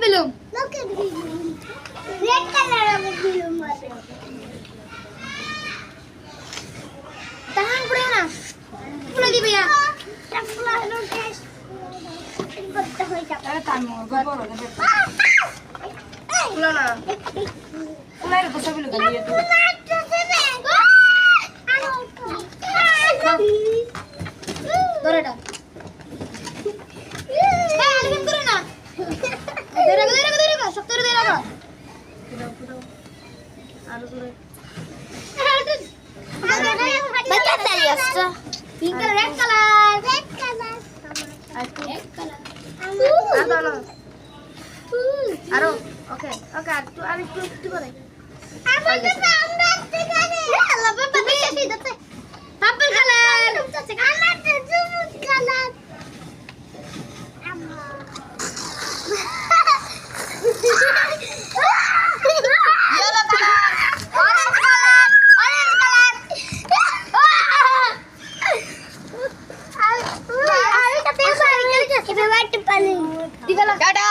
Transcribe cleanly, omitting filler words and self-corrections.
বিলুম red colour আমি বিলুম মারবে তাহান পড়ে না ফুলে দিবে না ফুলা হলো টেস্ট করতে হই যাবে আরে তামো গোবর দেবে ফুলা না ফুলাই রে বসে বিলু গালি তো ধরেটা আলবিন করে না ধরে শক্ত করে ধরে আর করে বাচ্চা তালি আসছে pink colour red colour red colour red colour আদা আরো ওকে ওকে আর একটু করে আমার তো আমরা ঠিকানে আল্লাহ বাবা বেশি দিতে পার্পল কালার আমার তো সবুজ colour yellow colour orange colour আমি তো পেছনে গেছি এবার পানি দিবেলা টাটা